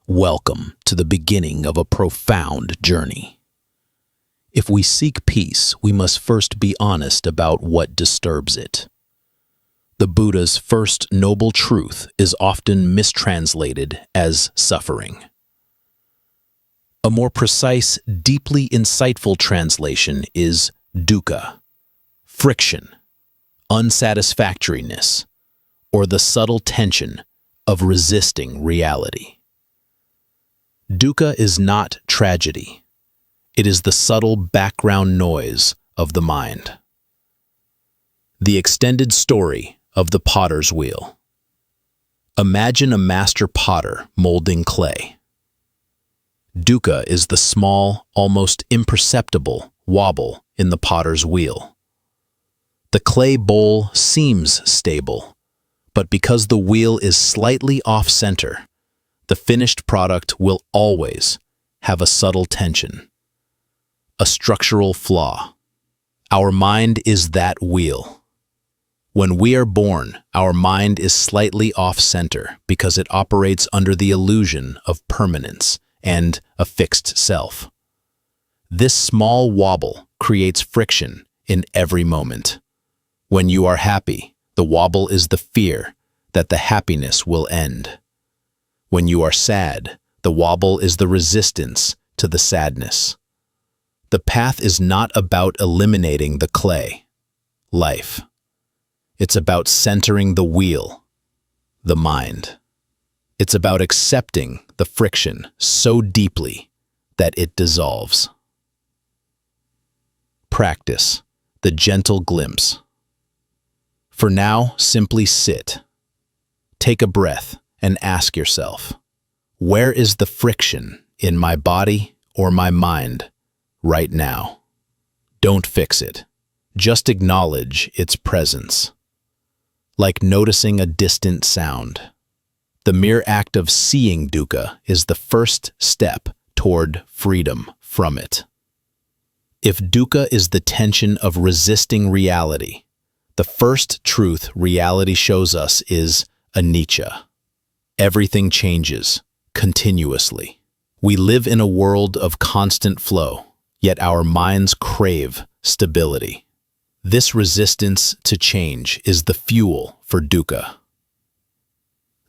Welcome to the beginning of a profound journey. If we seek peace, we must first be honest about what disturbs it. The Buddha's first noble truth is often mistranslated as suffering. A more precise, deeply insightful translation is dukkha, friction, unsatisfactoriness, or the subtle tension of resisting reality. Dukkha is not tragedy. It is the subtle background noise of the mind. The extended story of the potter's wheel. Imagine a master potter molding clay. Dukkha is the small, almost imperceptible wobble in the potter's wheel. The clay bowl seems stable, but because the wheel is slightly off-center, the finished product will always have a subtle tension, a structural flaw. Our mind is that wheel. When we are born, our mind is slightly off-center because it operates under the illusion of permanence and a fixed self. This small wobble creates friction in every moment. When you are happy, the wobble is the fear that the happiness will end. When you are sad, the wobble is the resistance to the sadness. The path is not about eliminating the clay, life. It's about centering the wheel, the mind. It's about accepting the friction so deeply that it dissolves. Practice the gentle glimpse. For now, simply sit. Take a breath and ask yourself, where is the friction in my body or my mind right now? Don't fix it. Just acknowledge its presence. Like noticing a distant sound. The mere act of seeing dukkha is the first step toward freedom from it. If dukkha is the tension of resisting reality, the first truth reality shows us is anicca. Everything changes, continuously. We live in a world of constant flow, yet our minds crave stability. This resistance to change is the fuel for dukkha.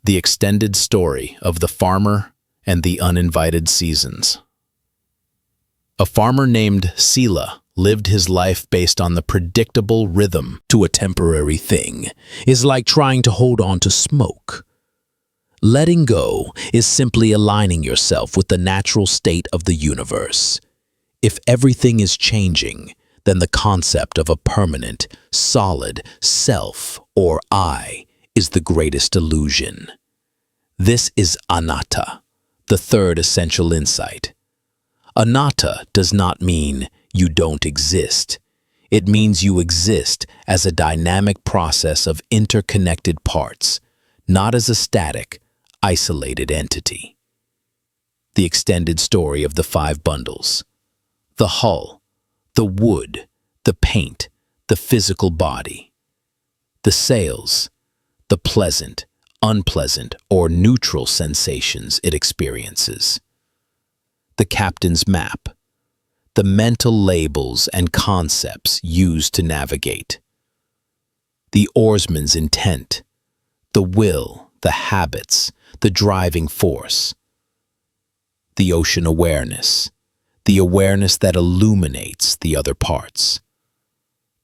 The extended story of the farmer and the uninvited seasons. A farmer named Sila lived his life based on the predictable rhythm. To a temporary thing is like trying to hold on to smoke. Letting go is simply aligning yourself with the natural state of the universe. If everything is changing, then the concept of a permanent, solid self or I is the greatest illusion. This is anatta, the third essential insight. Anatta does not mean you don't exist. It means you exist as a dynamic process of interconnected parts, not as a static, isolated entity. The extended story of the 5 bundles. The hull, the wood, the paint, the physical body. The sails, the pleasant, unpleasant, or neutral sensations it experiences. The captain's map, the mental labels and concepts used to navigate. The oarsman's intent, the will, the habits, the driving force. The ocean awareness, the awareness that illuminates the other parts.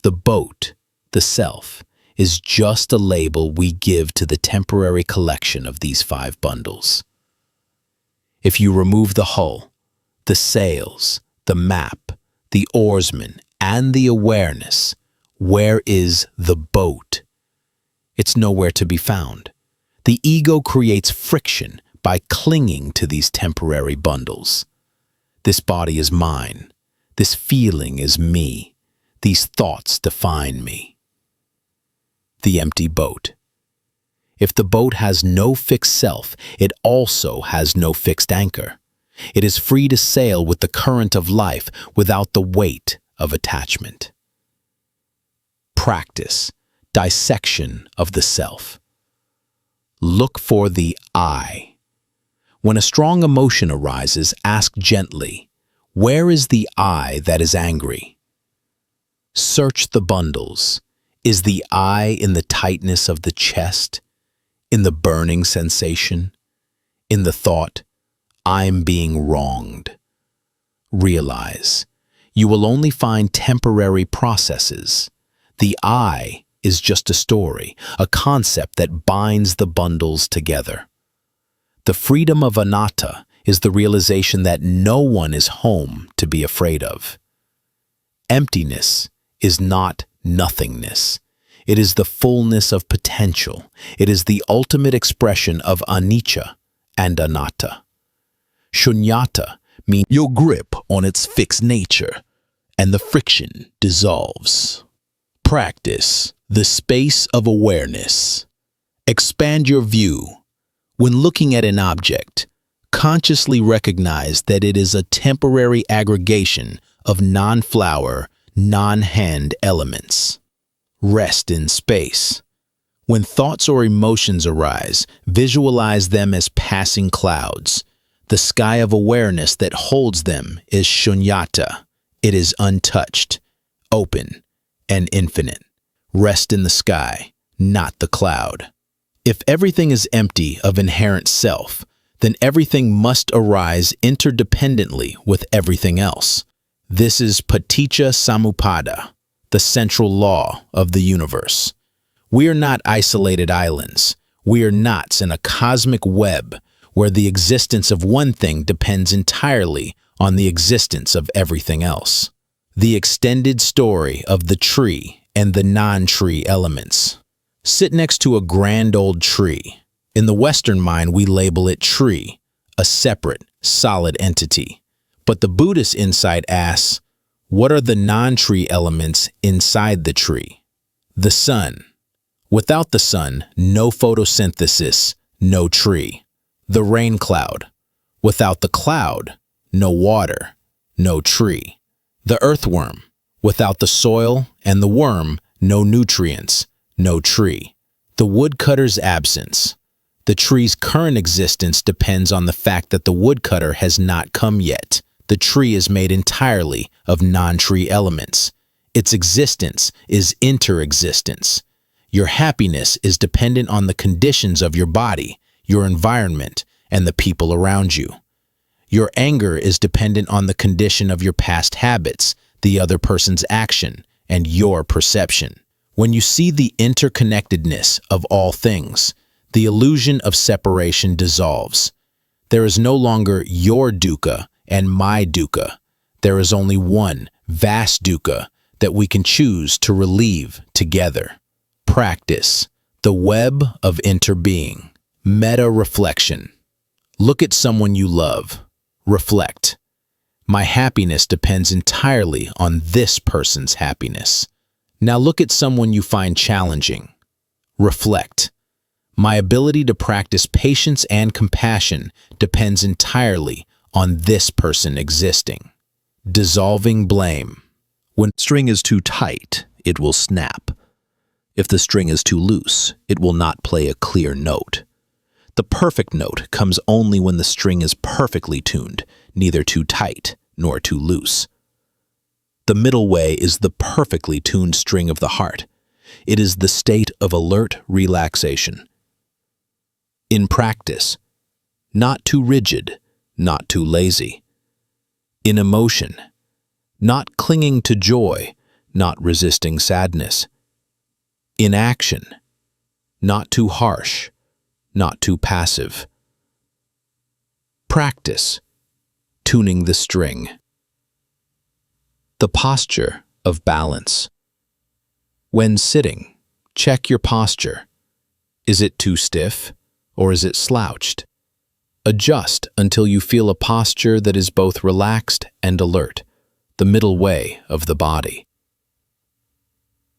The boat, the self, is just a label we give to the temporary collection of these 5 bundles. If you remove the hull, the sails, the map, the oarsman, and the awareness, where is the boat? It's nowhere to be found. The ego creates friction by clinging to these temporary bundles. This body is mine. This feeling is me. These thoughts define me. The empty boat. If the boat has no fixed self, it also has no fixed anchor. It is free to sail with the current of life without the weight of attachment. Practice, dissection of the self. Look for the I. When a strong emotion arises, ask gently, where is the I that is angry? Search the bundles. Is the I in the tightness of the chest? In the burning sensation? In the thought, I'm being wronged? Realize, you will only find temporary processes. The I is just a story, a concept that binds the bundles together. The freedom of anatta is the realization that no one is home to be afraid of. Emptiness is not nothingness. It is the fullness of potential. It is the ultimate expression of anicca and anatta. Shunyata means your grip on its fixed nature, and the friction dissolves. Practice the space of awareness. Expand your view. When looking at an object, consciously recognize that it is a temporary aggregation of non-flower, non-hand elements. Rest in space. When thoughts or emotions arise, visualize them as passing clouds. The sky of awareness that holds them is shunyata. It is untouched, open, and infinite. Rest in the sky, not the cloud. If everything is empty of inherent self, then everything must arise interdependently with everything else. This is paticca samuppada, the central law of the universe. We are not isolated islands. We are knots in a cosmic web where the existence of one thing depends entirely on the existence of everything else. The extended story of the tree and the non-tree elements. Sit next to a grand old tree. In the Western mind, we label it tree, a separate, solid entity. But the Buddhist insight asks, what are the non-tree elements inside the tree? The sun. Without the sun, no photosynthesis, no tree. The rain cloud. Without the cloud, no water, no tree. The earthworm. Without the soil and the worm, no nutrients, no tree. The woodcutter's absence. The tree's current existence depends on the fact that the woodcutter has not come yet. The tree is made entirely of non-tree elements. Its existence is interexistence. Your happiness is dependent on the conditions of your body, your environment, and the people around you. Your anger is dependent on the condition of your past habits, the other person's action, and your perception. When you see the interconnectedness of all things, the illusion of separation dissolves. There is no longer your dukkha and my dukkha. There is only one vast dukkha that we can choose to relieve together. Practice the web of interbeing. Meta-reflection. Look at someone you love. Reflect. My happiness depends entirely on this person's happiness. Now look at someone you find challenging. Reflect. My ability to practice patience and compassion depends entirely on this person existing. Dissolving blame. When string is too tight, it will snap. If the string is too loose, it will not play a clear note. The perfect note comes only when the string is perfectly tuned, neither too tight nor too loose. The middle way is the perfectly tuned string of the heart. It is the state of alert relaxation. In practice, not too rigid, not too lazy. In emotion, not clinging to joy, not resisting sadness. In action, not too harsh, not too passive. Practice, tuning the string. The posture of balance. When sitting, check your posture. Is it too stiff or is it slouched? Adjust until you feel a posture that is both relaxed and alert, the middle way of the body.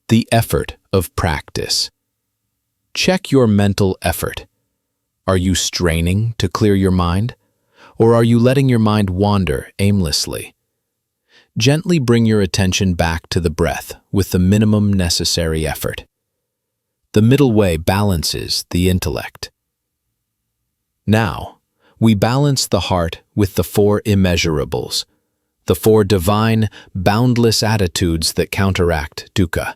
The effort of practice. Check your mental effort. Are you straining to clear your mind, or are you letting your mind wander aimlessly? Gently bring your attention back to the breath with the minimum necessary effort. The middle way balances the intellect. Now, We balance the heart with the four immeasurables, the four divine, boundless attitudes that counteract dukkha.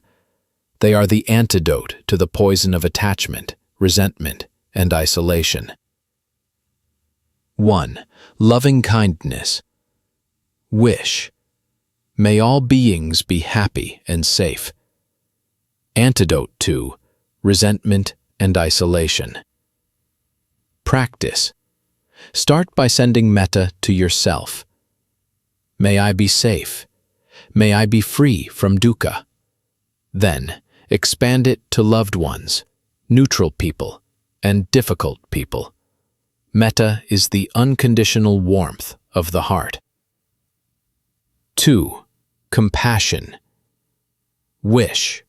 They are the antidote to the poison of attachment, resentment, and isolation. 1. Loving kindness. Wish. May all beings be happy and safe. Antidote to resentment and isolation. Practice. Start by sending metta to yourself. May I be safe. May I be free from dukkha. Then, expand it to loved ones, neutral people, and difficult people. Metta is the unconditional warmth of the heart. 2. Compassion. Wish.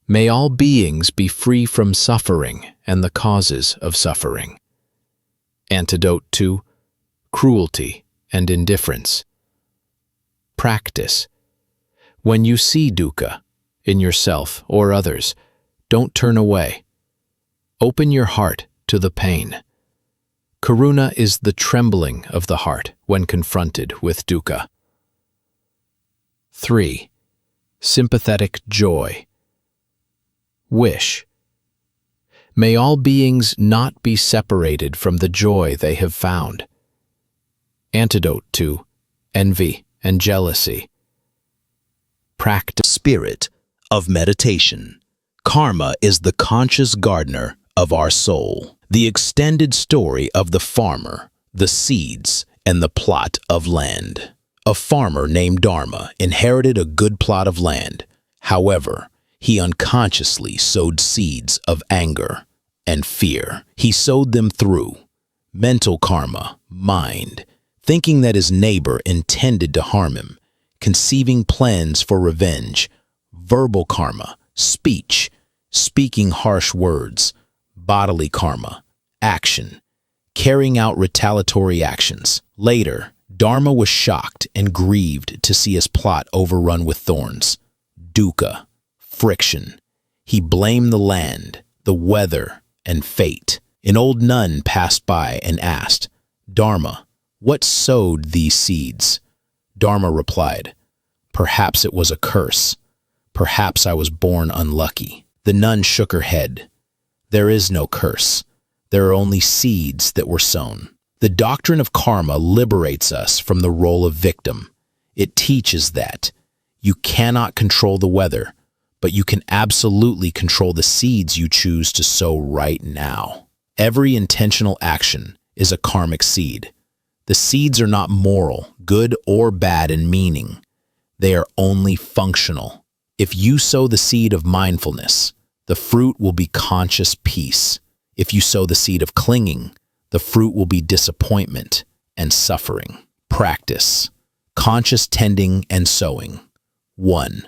May all beings be free from suffering and the causes of suffering. Antidote to cruelty and indifference. Practice. When you see dukkha, in yourself or others, don't turn away. Open your heart to the pain. Karuna is the trembling of the heart when confronted with dukkha. 3. Sympathetic joy. Wish. May all beings not be separated from the joy they have found. Antidote to envy and jealousy. Practice. Spirit of meditation. Karma is the conscious gardener of our soul. The extended story of the farmer, the seeds, and the plot of land. A farmer named Dharma inherited a good plot of land. However, he unconsciously sowed seeds of anger and fear. He sowed them through mental karma, mind, thinking that his neighbor intended to harm him, conceiving plans for revenge, verbal karma, speech, speaking harsh words, bodily karma, action, carrying out retaliatory actions. Later, Dharma was shocked and grieved to see his plot overrun with thorns. Dukkha, friction. He blamed the land, the weather, and fate. An old nun passed by and asked, "Dharma, what sowed these seeds?" Dharma replied, "Perhaps it was a curse. Perhaps I was born unlucky." The nun shook her head. "There is no curse. There are only seeds that were sown." The doctrine of karma liberates us from the role of victim. It teaches that you cannot control the weather, but you can absolutely control the seeds you choose to sow right now. Every intentional action is a karmic seed. The seeds are not moral, good or bad in meaning. They are only functional. If you sow the seed of mindfulness, the fruit will be conscious peace. If you sow the seed of clinging, the fruit will be disappointment and suffering. Practice. Conscious tending and sowing. 1.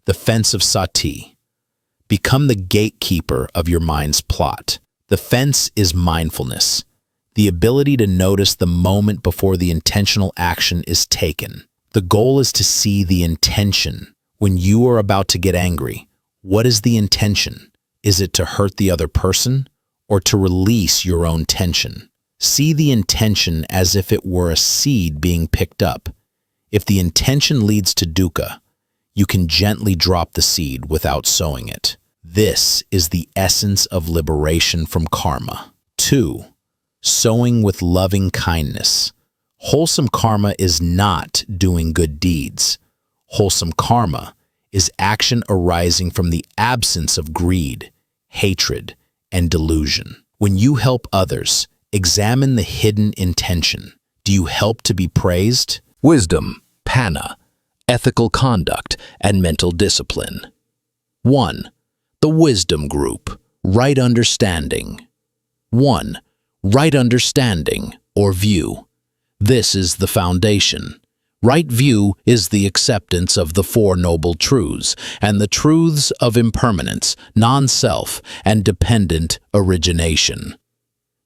The fence of sati. Become the gatekeeper of your mind's plot. The fence is mindfulness, the ability to notice the moment before the intentional action is taken. The goal is to see the intention. When you are about to get angry, what is the intention? Is it to hurt the other person or to release your own tension? See the intention as if it were a seed being picked up. If the intention leads to dukkha, you can gently drop the seed without sowing it. This is the essence of liberation from karma. 2. Sowing with loving kindness. Wholesome karma is not doing good deeds. Wholesome karma is action arising from the absence of greed, hatred, and delusion. When you help others, examine the hidden intention. Do you help to be praised? Wisdom, panna, ethical conduct, and mental discipline. 1. The wisdom group, right understanding. 1. Right understanding, or view. This is the foundation. Right view is the acceptance of the Four Noble Truths and the truths of impermanence, non-self, and dependent origination.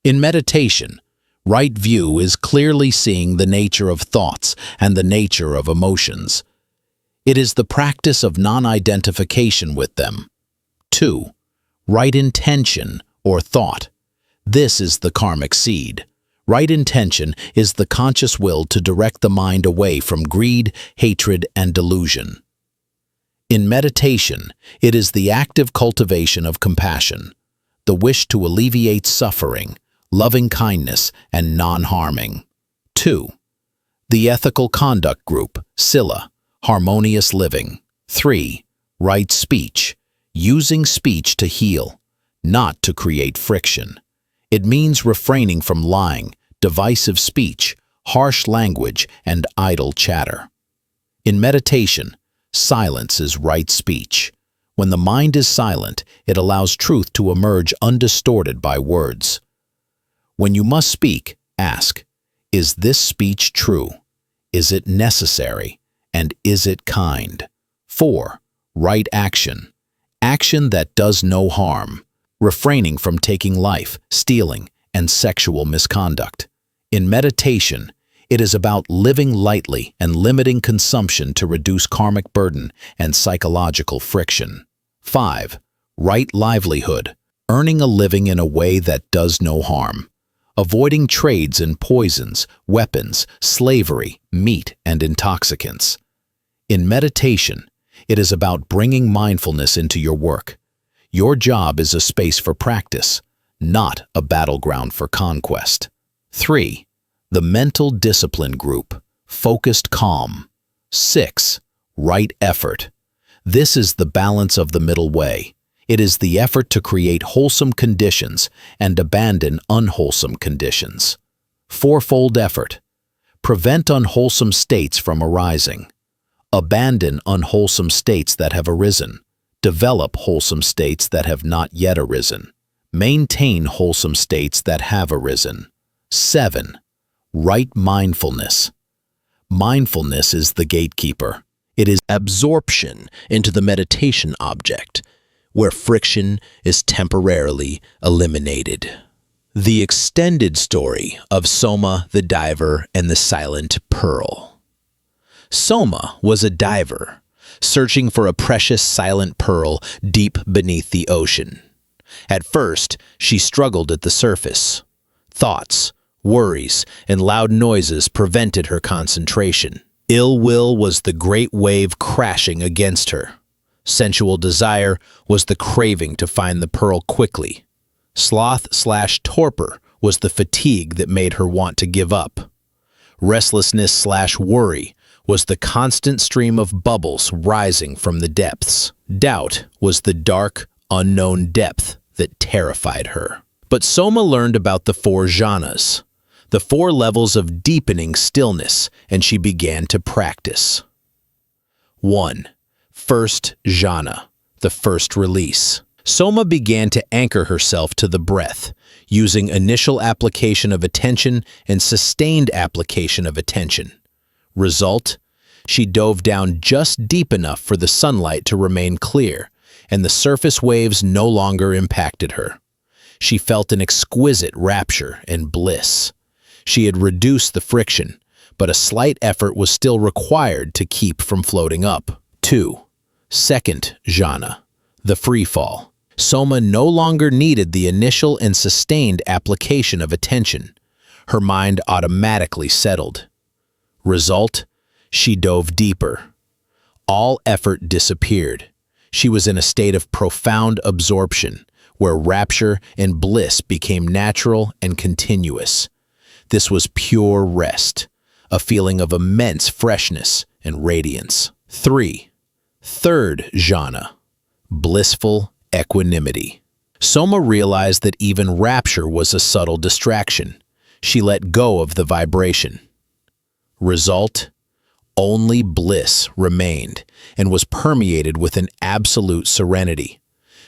In meditation, right view is clearly seeing the nature of thoughts and the nature of emotions. It is the practice of non-identification with them. 2. Right intention, or thought. This is the karmic seed. Right intention is the conscious will to direct the mind away from greed, hatred, and delusion. In meditation, it is the active cultivation of compassion, the wish to alleviate suffering, loving kindness, and non-harming. 2. The ethical conduct group, Sila, harmonious living. 3. Right speech, using speech to heal, not to create friction. It means refraining from lying, divisive speech, harsh language, and idle chatter. In meditation, silence is right speech. When the mind is silent, it allows truth to emerge undistorted by words. When you must speak, ask, is this speech true? Is it necessary? And is it kind? 4. Right action. Action that does no harm, refraining from taking life, stealing, and sexual misconduct. In meditation, it is about living lightly and limiting consumption to reduce karmic burden and psychological friction. 5. Right livelihood, earning a living in a way that does no harm, avoiding trades in poisons, weapons, slavery, meat, and intoxicants. In meditation, it is about bringing mindfulness into your work. Your job is a space for practice, not a battleground for conquest. 3. The mental discipline group, focused calm. 6. Right effort. This is the balance of the middle way. It is the effort to create wholesome conditions and abandon unwholesome conditions. Fourfold effort. Prevent unwholesome states from arising. Abandon unwholesome states that have arisen. Develop wholesome states that have not yet arisen. Maintain wholesome states that have arisen. 7. Right mindfulness. Mindfulness is the gatekeeper. It is absorption into the meditation object, where friction is temporarily eliminated. The extended story of Soma the diver and the silent pearl. Soma was a diver, searching for a precious silent pearl deep beneath the ocean. At first, she struggled at the surface. Thoughts, worries, and loud noises prevented her concentration. Ill will was the great wave crashing against her. Sensual desire was the craving to find the pearl quickly. Sloth/torpor was the fatigue that made her want to give up. Restlessness/worry was the constant stream of bubbles rising from the depths. Doubt was the dark, unknown depth that terrified her. But Soma learned about the 4 jhanas, the 4 levels of deepening stillness, and she began to practice. 1. First jhana, the first release. Soma began to anchor herself to the breath, using initial application of attention and sustained application of attention. Result? She dove down just deep enough for the sunlight to remain clear, and the surface waves no longer impacted her. She felt an exquisite rapture and bliss. She had reduced the friction, but a slight effort was still required to keep from floating up. 2. Second jhana, the free fall. Soma no longer needed the initial and sustained application of attention. Her mind automatically settled. Result? She dove deeper. All effort disappeared. She was in a state of profound absorption, where rapture and bliss became natural and continuous. This was pure rest, a feeling of immense freshness and radiance. 3. Third jhana, blissful equanimity. Soma realized that even rapture was a subtle distraction. She let go of the vibration. Result? Only bliss remained and was permeated with an absolute serenity.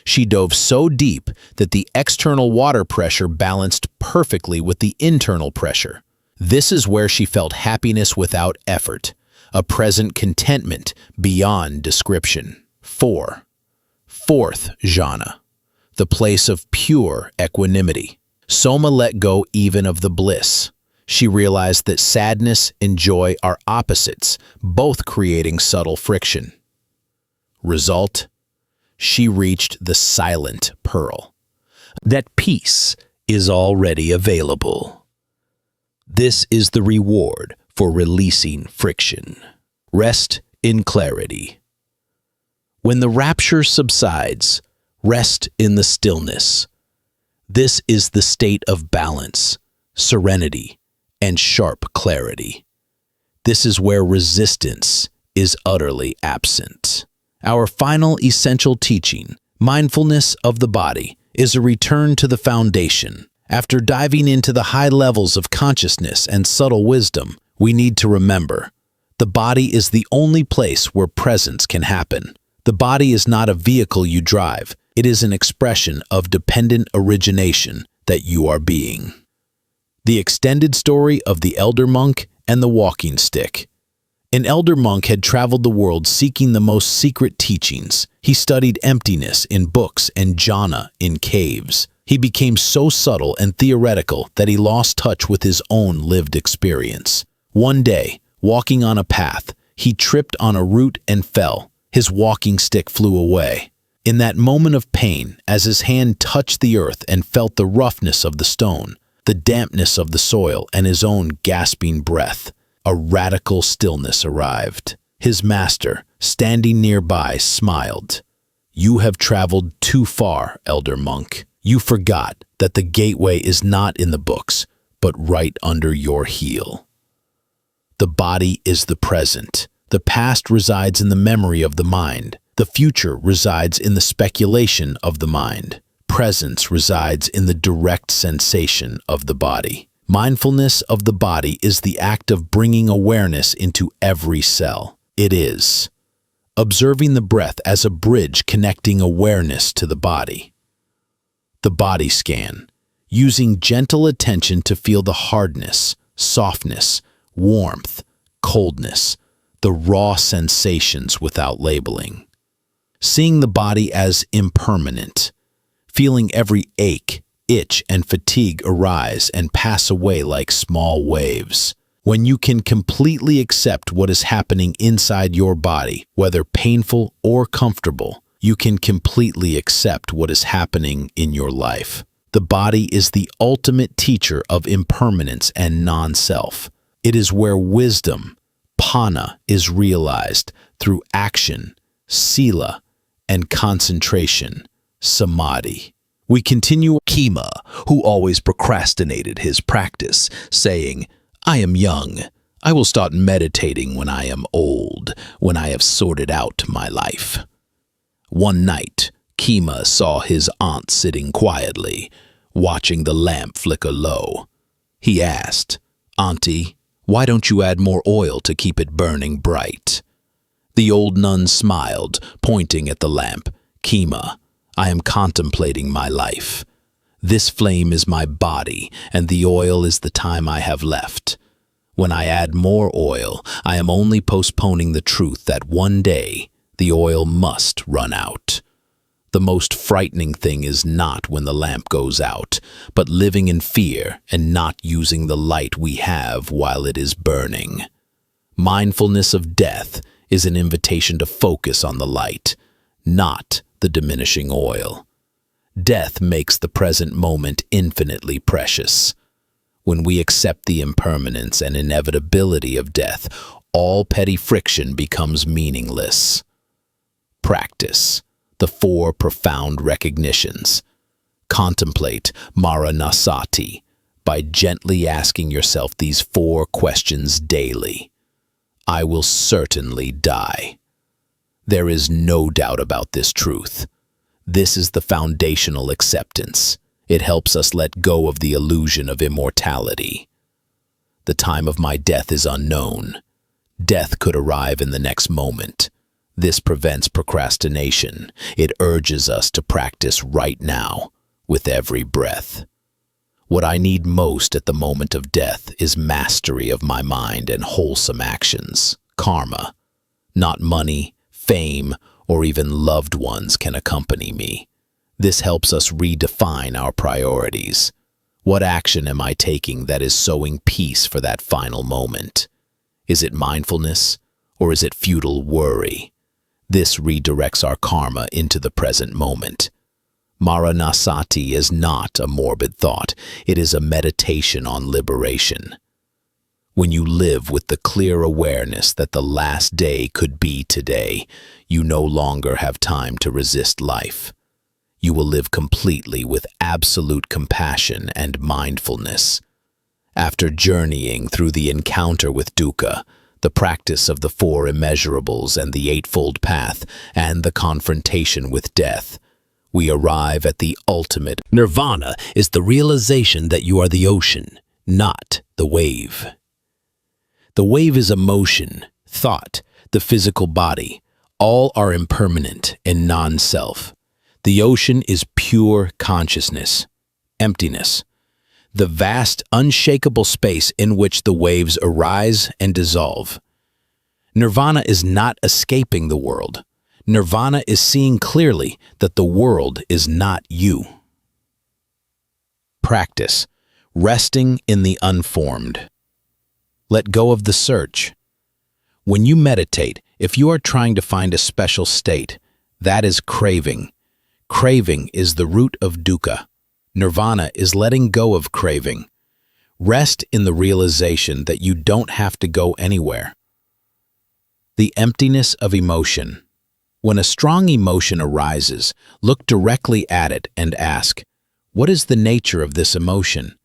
She dove so deep that the external water pressure balanced perfectly with the internal pressure. This is where she felt happiness without effort, a present contentment beyond description. 4. Fourth jhana, the place of pure equanimity. Soma let go even of the bliss. She realized that sadness and joy are opposites, both creating subtle friction. Result? She reached the silent pearl. That peace is already available. This is the reward for releasing friction. Rest in clarity. When the rapture subsides, rest in the stillness. This is the state of balance, serenity, and sharp clarity. This is where resistance is utterly absent. Our final essential teaching, mindfulness of the body, is a return to the foundation. After diving into the high levels of consciousness and subtle wisdom, we need to remember, the body is the only place where presence can happen. The body is not a vehicle you drive. It is an expression of dependent origination that you are being. The extended story of the elder monk and the walking stick. An elder monk had traveled the world seeking the most secret teachings. He studied emptiness in books and jhana in caves. He became so subtle and theoretical that he lost touch with his own lived experience. One day, walking on a path, he tripped on a root and fell. His walking stick flew away. In that moment of pain, as his hand touched the earth and felt the roughness of the stone, the dampness of the soil, and his own gasping breath, a radical stillness arrived. His master, standing nearby, smiled. "You have traveled too far, elder monk. You forgot that the gateway is not in the books, but right under your heel." The body is the present. The past resides in the memory of the mind. The future resides in the speculation of the mind. Presence resides in the direct sensation of the body. Mindfulness of the body is the act of bringing awareness into every cell. It is observing the breath as a bridge connecting awareness to the body. The body scan, using gentle attention to feel the hardness, softness, warmth, coldness, the raw sensations without labeling. Seeing the body as impermanent, feeling every ache, itch, and fatigue arise and pass away like small waves. When you can completely accept what is happening inside your body, whether painful or comfortable, you can completely accept what is happening in your life. The body is the ultimate teacher of impermanence and non-self. It is where wisdom, Pana, is realized through action, sila, and concentration, samadhi. We continue Kema, who always procrastinated his practice, saying, "I am young. I will start meditating when I am old, when I have sorted out my life." One night, Kema saw his aunt sitting quietly, watching the lamp flicker low. He asked, "Auntie, why don't you add more oil to keep it burning bright?" The old nun smiled, pointing at the lamp. "Kema, I am contemplating my life. This flame is my body, and the oil is the time I have left. When I add more oil, I am only postponing the truth that one day the oil must run out. The most frightening thing is not when the lamp goes out, but living in fear and not using the light we have while it is burning. Mindfulness of death is an invitation to focus on the light, not the diminishing oil. Death makes the present moment infinitely precious. When we accept the impermanence and inevitability of death, all petty friction becomes meaningless. Practice the 4 profound recognitions. Contemplate Maranasati by gently asking yourself these 4 questions daily. I will certainly die. There is no doubt about this truth. This is the foundational acceptance. It helps us let go of the illusion of immortality. The time of my death is unknown. Death could arrive in the next moment. This prevents procrastination. It urges us to practice right now, with every breath. What I need most at the moment of death is mastery of my mind and wholesome actions, karma. Not money, fame, or even loved ones can accompany me. This helps us redefine our priorities. What action am I taking that is sowing peace for that final moment? Is it mindfulness, or is it futile worry? This redirects our karma into the present moment. Maranasati is not a morbid thought. It is a meditation on liberation. When you live with the clear awareness that the last day could be today, you no longer have time to resist life. You will live completely with absolute compassion and mindfulness. After journeying through the encounter with dukkha, the practice of the four immeasurables and the eightfold path, and the confrontation with death, we arrive at the ultimate. Nirvana is the realization that you are the ocean, not the wave. The wave is emotion, thought, the physical body. All are impermanent and non-self. The ocean is pure consciousness, emptiness, the vast, unshakable space in which the waves arise and dissolve. Nirvana is not escaping the world. Nirvana is seeing clearly that the world is not you. Practice, resting in the unformed. Let go of the search. When you meditate, if you are trying to find a special state, that is craving. Craving is the root of dukkha. Nirvana is letting go of craving. Rest in the realization that you don't have to go anywhere. The emptiness of emotion. When a strong emotion arises, look directly at it and ask, what is the nature of this emotion?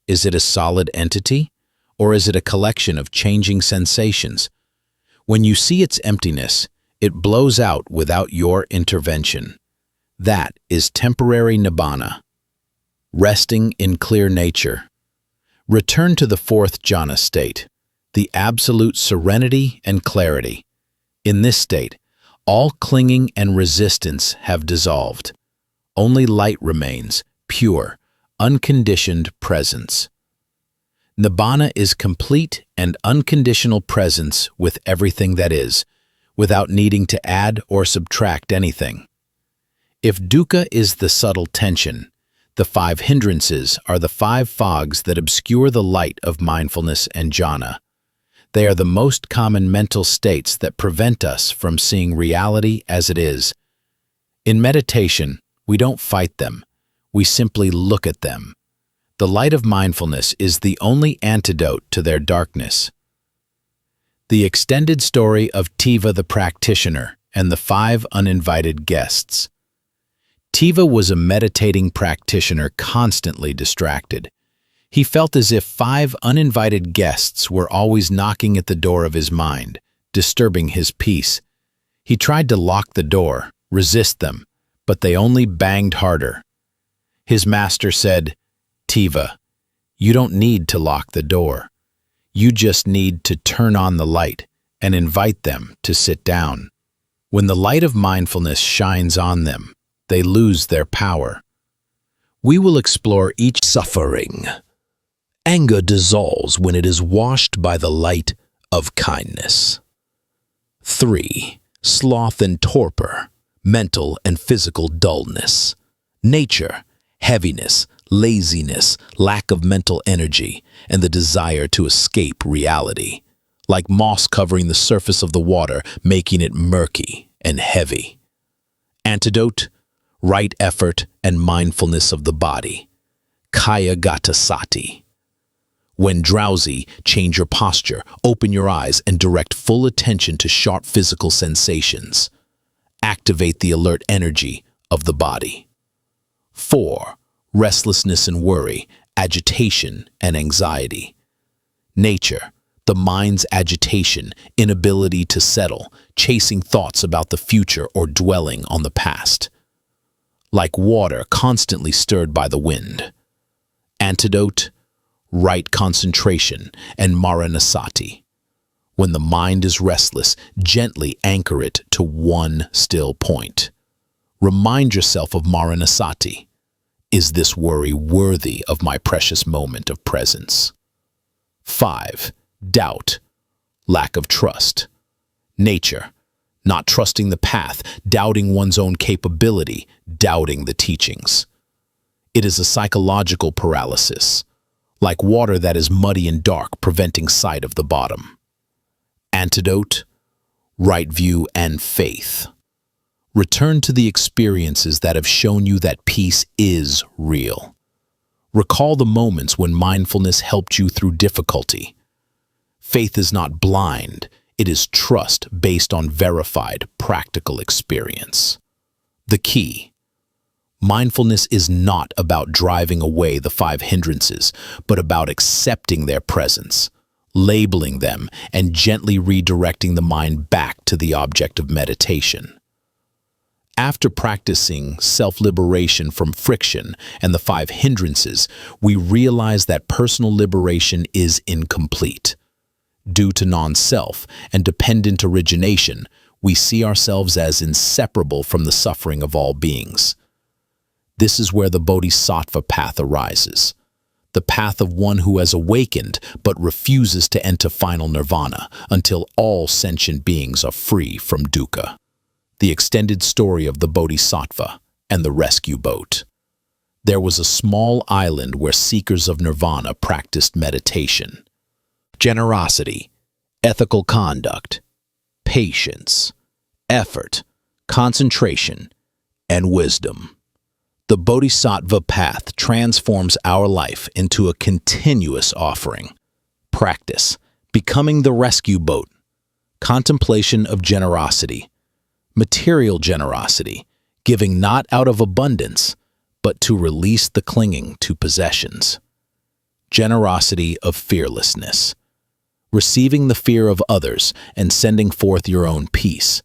Is it a solid entity, or is it a collection of changing sensations? When you see its emptiness, it blows out without your intervention. That is temporary nibbana. Resting in clear nature. Return to the fourth jhana state, the absolute serenity and clarity. In this state, all clinging and resistance have dissolved. Only light remains, pure, unconditioned presence. Nibbana is complete and unconditional presence with everything that is, without needing to add or subtract anything. If dukkha is the subtle tension, the five hindrances are the five fogs that obscure the light of mindfulness and jhana. They are the most common mental states that prevent us from seeing reality as it is. In meditation, we don't fight them. We simply look at them. The light of mindfulness is the only antidote to their darkness. The extended story of Tiva the practitioner and the 5 uninvited guests. Tiva was a meditating practitioner constantly distracted. He felt as if 5 uninvited guests were always knocking at the door of his mind, disturbing his peace. He tried to lock the door, resist them, but they only banged harder. His master said, Tiva, you don't need to lock the door. You just need to turn on the light and invite them to sit down. When the light of mindfulness shines on them, they lose their power. We will explore each suffering. Anger dissolves when it is washed by the light of kindness. 3. Sloth and torpor, mental and physical dullness. Nature, heaviness, laziness, lack of mental energy, and the desire to escape reality, like moss covering the surface of the water, making it murky and heavy. Antidote, right effort and mindfulness of the body, kaya gata sati. When drowsy, change your posture, open your eyes, and direct full attention to sharp physical sensations. Activate the alert energy of the body. 4. Restlessness and worry, agitation and anxiety. Nature, the mind's agitation, inability to settle, chasing thoughts about the future or dwelling on the past. Like water constantly stirred by the wind. Antidote, right concentration and maranasati. When the mind is restless, gently anchor it to one still point. Remind yourself of maranasati. Is this worry worthy of my precious moment of presence? 5. Doubt, lack of trust. Nature, not trusting the path, doubting one's own capability, doubting the teachings. It is a psychological paralysis, like water that is muddy and dark, preventing sight of the bottom. Antidote, right view and faith. Return to the experiences that have shown you that peace is real. Recall the moments when mindfulness helped you through difficulty. Faith is not blind, it is trust based on verified, practical experience. The key: mindfulness is not about driving away the five hindrances, but about accepting their presence, labeling them, and gently redirecting the mind back to the object of meditation. After practicing self-liberation from friction and the five hindrances, we realize that personal liberation is incomplete. Due to non-self and dependent origination, we see ourselves as inseparable from the suffering of all beings. This is where the Bodhisattva path arises, the path of one who has awakened but refuses to enter final nirvana until all sentient beings are free from dukkha. The extended story of the Bodhisattva and the rescue boat. There was a small island where seekers of nirvana practiced meditation. Generosity, ethical conduct, patience, effort, concentration, and wisdom. The Bodhisattva path transforms our life into a continuous offering. Practice, becoming the rescue boat. Contemplation of generosity. Material generosity, giving not out of abundance, but to release the clinging to possessions. Generosity of fearlessness, receiving the fear of others and sending forth your own peace.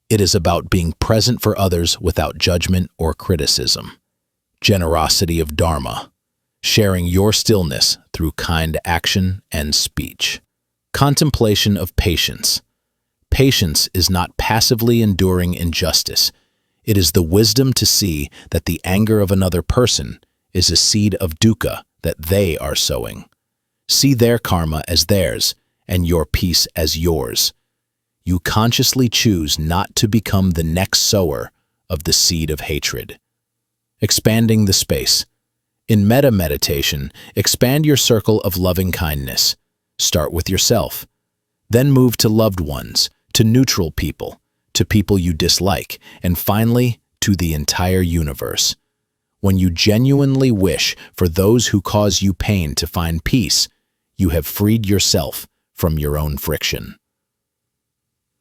It is about being present for others without judgment or criticism. Generosity of dharma, sharing your stillness through kind action and speech. Contemplation of patience. Patience is not passively enduring injustice. It is the wisdom to see that the anger of another person is a seed of dukkha that they are sowing. See their karma as theirs and your peace as yours. You consciously choose not to become the next sower of the seed of hatred. Expanding the space. In metta meditation, expand your circle of loving kindness. Start with yourself. Then move to loved ones, to neutral people, to people you dislike, and finally, to the entire universe. When you genuinely wish for those who cause you pain to find peace, you have freed yourself from your own friction.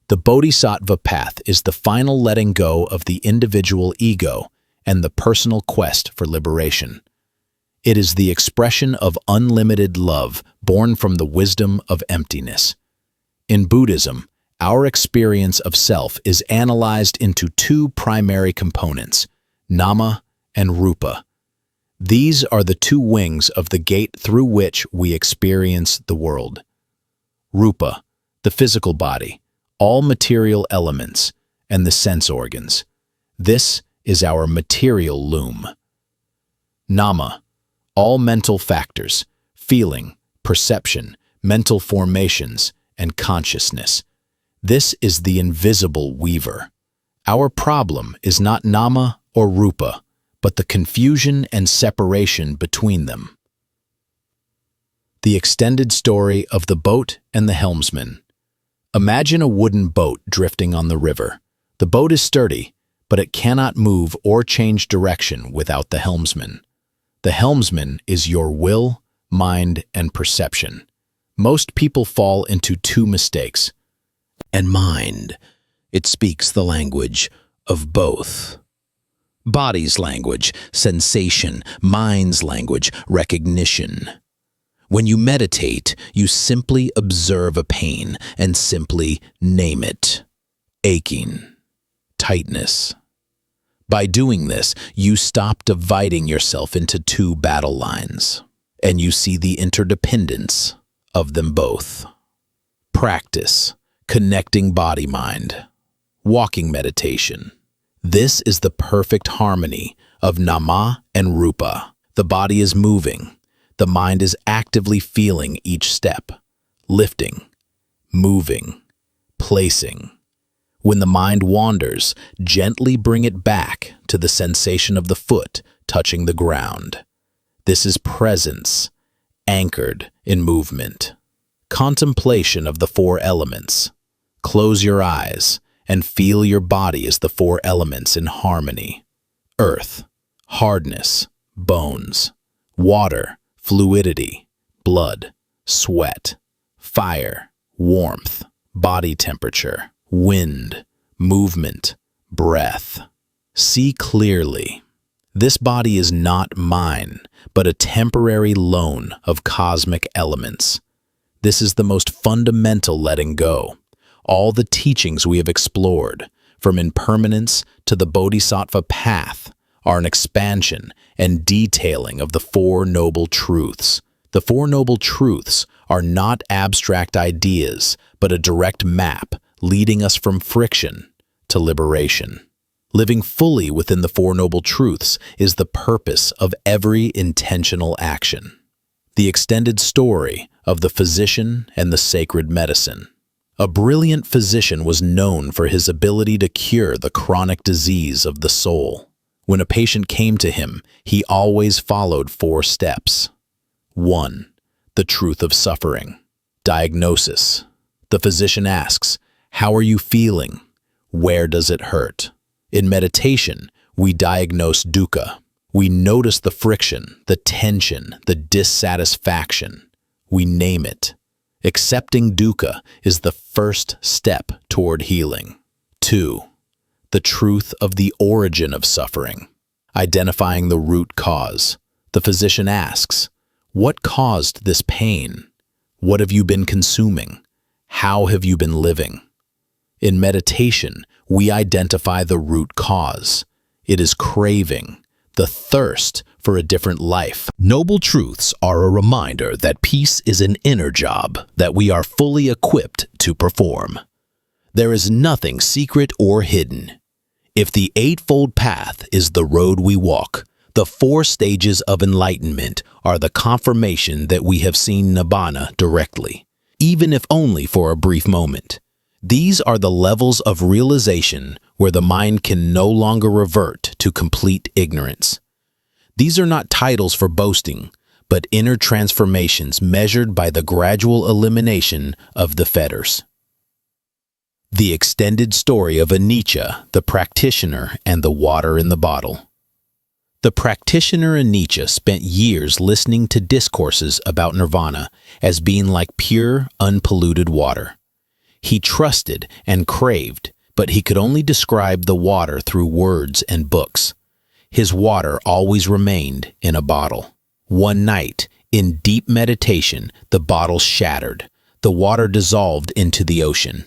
The Bodhisattva path is the final letting go of the individual ego and the personal quest for liberation. It is the expression of unlimited love born from the wisdom of emptiness. In Buddhism, our experience of self is analyzed into two primary components, nama and rupa. These are the two wings of the gate through which we experience the world. Rupa, the physical body, all material elements, and the sense organs. This is our material loom. Nama, all mental factors, feeling, perception, mental formations, and consciousness. This is the invisible weaver. Our problem is not nama or rupa, but the confusion and separation between them. The extended story of the boat and the helmsman. Imagine a wooden boat drifting on the river. The boat is sturdy, but it cannot move or change direction without the helmsman. The helmsman is your will, mind, and perception. Most people fall into two mistakes. And mind, it speaks the language of both. Body's language, sensation, mind's language, recognition. When you meditate, you simply observe a pain and simply name it. Aching, tightness. By doing this, you stop dividing yourself into two battle lines, and you see the interdependence of them both. Practice, connecting body-mind, walking meditation. This is the perfect harmony of nama and rupa. The body is moving. The mind is actively feeling each step, lifting, moving, placing. When the mind wanders, gently bring it back to the sensation of the foot touching the ground. This is presence, anchored in movement. Contemplation of the four elements. Close your eyes and feel your body as the four elements in harmony. Earth, hardness, bones. Water, fluidity, blood, sweat. fire, warmth, body temperature, wind, movement, breath. See clearly. This body is not mine, but a temporary loan of cosmic elements. This is the most fundamental letting go. All the teachings we have explored, from impermanence to the Bodhisattva path, are an expansion and detailing of the Four Noble Truths. The Four Noble Truths are not abstract ideas, but a direct map leading us from friction to liberation. Living fully within the Four Noble Truths is the purpose of every intentional action. The extended story of the physician and the sacred medicine. A brilliant physician was known for his ability to cure the chronic disease of the soul. When a patient came to him, he always followed 4 steps. 1. The truth of suffering. Diagnosis. The physician asks, "How are you feeling? Where does it hurt?" In meditation, we diagnose dukkha. We notice the friction, the tension, the dissatisfaction. We name it. Accepting dukkha is the first step toward healing. 2. The truth of the origin of suffering. Identifying the root cause. The physician asks, "What caused this pain? What have you been consuming? How have you been living?" In meditation, we identify the root cause. It is craving, the thirst for a different life. Noble truths are a reminder that peace is an inner job that we are fully equipped to perform. There is nothing secret or hidden. If the Eightfold Path is the road we walk, the 4 stages of enlightenment are the confirmation that we have seen Nibbana directly, even if only for a brief moment. These are the levels of realization where the mind can no longer revert to complete ignorance. These are not titles for boasting, but inner transformations measured by the gradual elimination of the fetters. The extended story of Anicca, the practitioner, and the water in the bottle. The practitioner Anicca spent years listening to discourses about nirvana as being like pure, unpolluted water. He trusted and craved, but he could only describe the water through words and books. His water always remained in a bottle. One night, in deep meditation, the bottle shattered. The water dissolved into the ocean.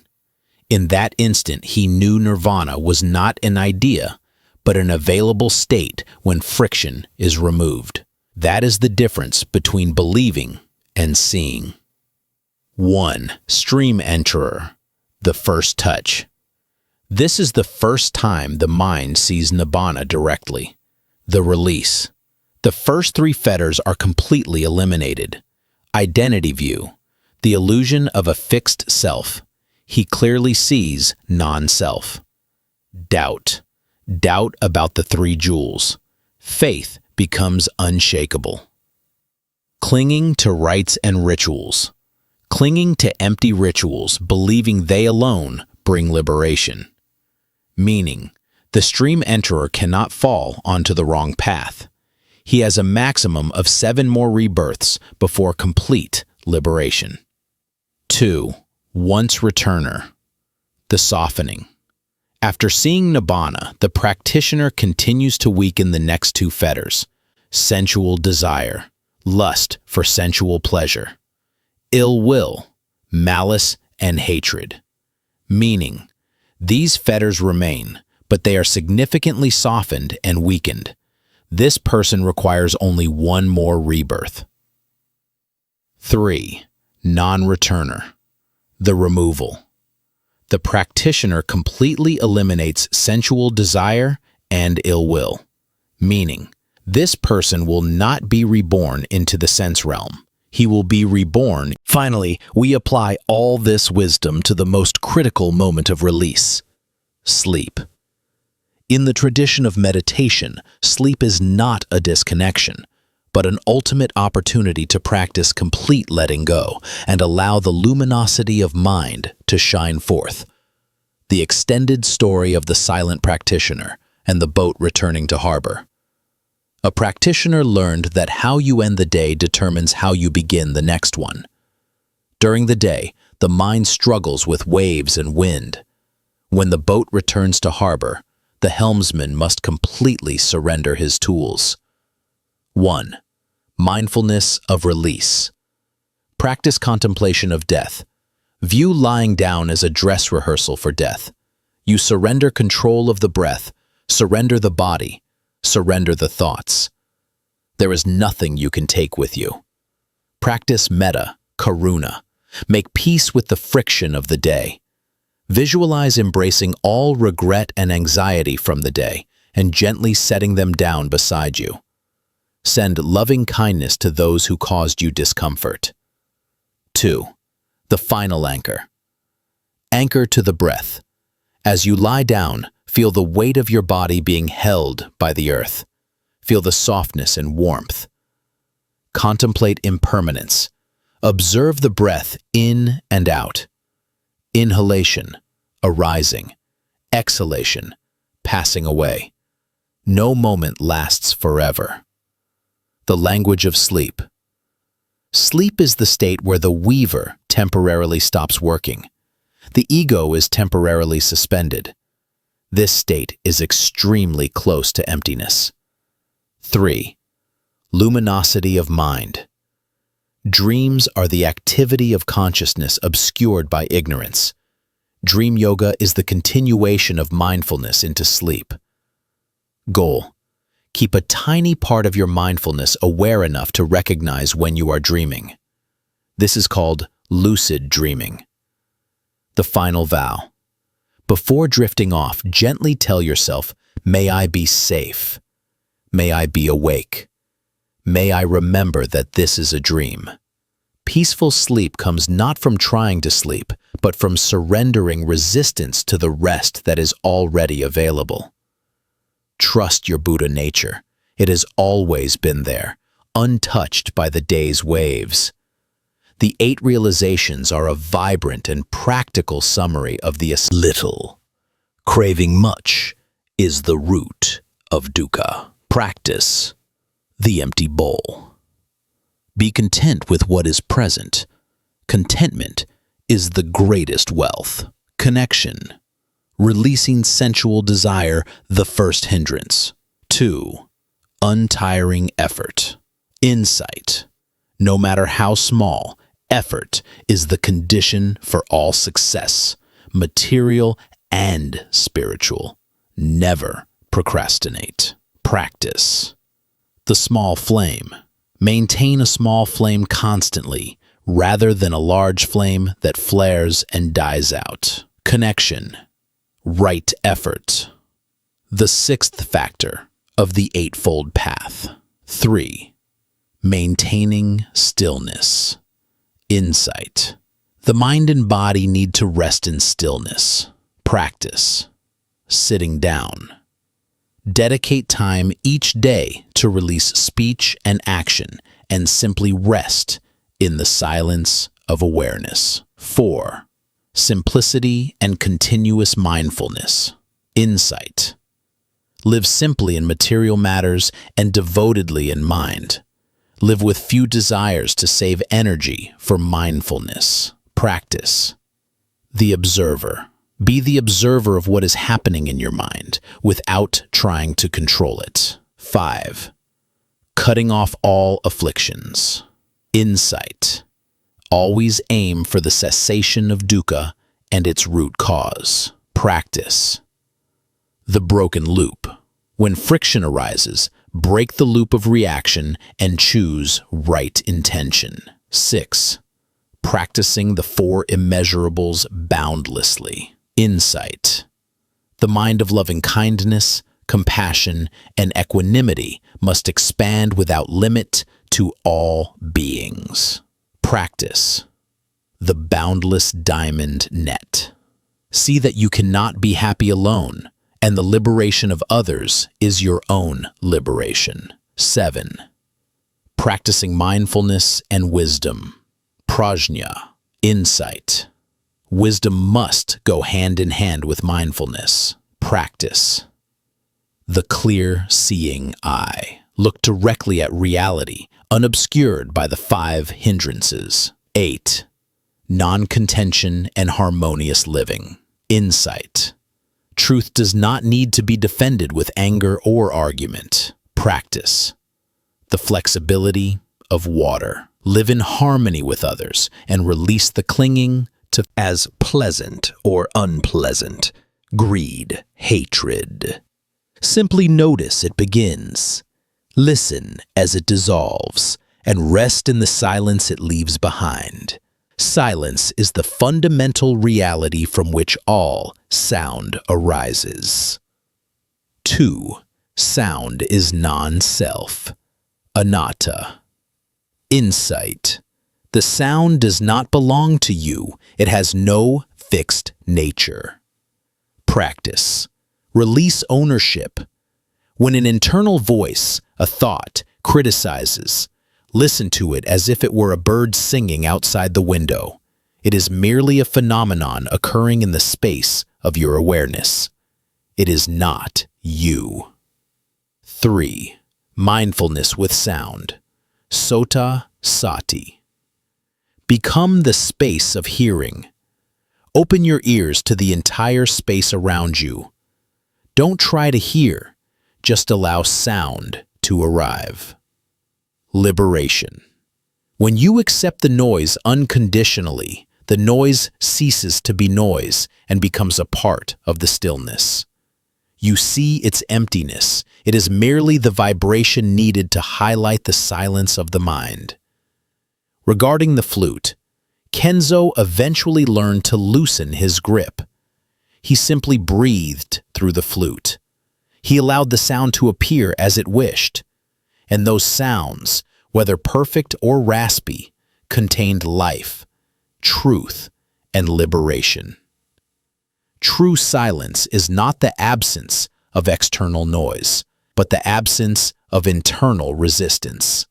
In that instant, he knew nirvana was not an idea, but an available state when friction is removed. That is the difference between believing and seeing. 1. Stream enterer, the first touch. This is the first time the mind sees nibbana directly. The release. The first 3 fetters are completely eliminated. Identity view, the illusion of a fixed self. He clearly sees non-self. Doubt. Doubt about the 3 jewels. Faith becomes unshakable. Clinging to rites and rituals. Clinging to empty rituals, believing they alone bring liberation. Meaning, the stream enterer cannot fall onto the wrong path. He has a maximum of 7 more rebirths before complete liberation. 2. Once returner, the softening. After seeing nibbana, the practitioner continues to weaken the next 2 fetters: sensual desire, lust for sensual pleasure, ill will, malice, and hatred. Meaning, these fetters remain, but they are significantly softened and weakened. This person requires only 1 more rebirth. 3. Non-returner, the removal. The practitioner completely eliminates sensual desire and ill will, meaning this person will not be reborn into the sense realm. He will be reborn. Finally, we apply all this wisdom to the most critical moment of release: sleep. In the tradition of meditation, sleep is not a disconnection, but an ultimate opportunity to practice complete letting go and allow the luminosity of mind to shine forth. The extended story of the silent practitioner and the boat returning to harbor. A practitioner learned that how you end the day determines how you begin the next one. During the day, the mind struggles with waves and wind. When the boat returns to harbor, the helmsman must completely surrender his tools. 1. Mindfulness of release. Practice contemplation of death. View lying down as a dress rehearsal for death. You surrender control of the breath, surrender the body, surrender the thoughts. There is nothing you can take with you. Practice metta, karuna. Make peace with the friction of the day. Visualize embracing all regret and anxiety from the day and gently setting them down beside you. Send loving kindness to those who caused you discomfort. 2. The final anchor. Anchor to the breath. As you lie down, feel the weight of your body being held by the earth. Feel the softness and warmth. Contemplate impermanence. Observe the breath in and out. Inhalation, arising. Exhalation, passing away. No moment lasts forever. The language of sleep. Sleep is the state where the weaver temporarily stops working. The ego is temporarily suspended. This state is extremely close to emptiness. 3. Luminosity of mind. Dreams are the activity of consciousness obscured by ignorance. Dream yoga is the continuation of mindfulness into sleep. Goal: keep a tiny part of your mindfulness aware enough to recognize when you are dreaming. This is called lucid dreaming. The final vow. Before drifting off, gently tell yourself, "May I be safe. May I be awake. May I remember that this is a dream." Peaceful sleep comes not from trying to sleep, but from surrendering resistance to the rest that is already available. Trust your Buddha nature. It has always been there, untouched by the day's waves. The 8 realizations are a vibrant and practical summary of the little. Craving much is the root of dukkha. Practice the empty bowl. Be content with what is present. Contentment is the greatest wealth. Connection. Releasing sensual desire, the first hindrance. 2. Untiring effort. Insight. No matter how small, effort is the condition for all success, material and spiritual. Never procrastinate. Practice the small flame. Maintain a small flame constantly, rather than a large flame that flares and dies out. Connection. Right effort. The 6th factor of the Eightfold Path. 3. Maintaining stillness. Insight. The mind and body need to rest in stillness. Practice sitting down. Dedicate time each day to release speech and action and simply rest in the silence of awareness. 4. Simplicity and continuous mindfulness. Insight. Live simply in material matters and devotedly in mind. Live with few desires to save energy for mindfulness. Practice the observer. Be the observer of what is happening in your mind without trying to control it. 5. Cutting off all afflictions. Insight. Always aim for the cessation of dukkha and its root cause. Practice the broken loop. When friction arises, break the loop of reaction and choose right intention. 6. Practicing the 4 immeasurables boundlessly. Insight. The mind of loving kindness, compassion, and equanimity must expand without limit to all beings. Practice the boundless diamond net. See that you cannot be happy alone, and the liberation of others is your own liberation. 7. Practicing mindfulness and wisdom. Prajna. Insight. Wisdom must go hand in hand with mindfulness. Practice the clear seeing eye. Look directly at reality, unobscured by the 5 hindrances. 8. non-contention, and harmonious living. Insight. Truth does not need to be defended with anger or argument. Practice. The flexibility of water. Live in harmony with others and release the clinging to as pleasant or unpleasant, greed, hatred. Simply notice it begins. Listen as it dissolves and rest in the silence it leaves behind. Silence is the fundamental reality from which all sound arises. 2. Sound is non-self. Anatta. Insight. The sound does not belong to you. It has no fixed nature. Practice. Release ownership. When an internal voice, a thought, criticizes, listen to it as if it were a bird singing outside the window. It is merely a phenomenon occurring in the space of your awareness. It is not you. 3. Mindfulness with sound. Sota sati. Become the space of hearing. Open your ears to the entire space around you. Don't try to hear, just allow sound to arrive. Liberation. When you accept the noise unconditionally, the noise ceases to be noise and becomes a part of the stillness. You see its emptiness. It is merely the vibration needed to highlight the silence of the mind. Regarding the flute, Kenzo eventually learned to loosen his grip. He simply breathed through the flute. He allowed the sound to appear as it wished. And those sounds, whether perfect or raspy, contained life, truth, and liberation. True silence is not the absence of external noise, but the absence of internal resistance.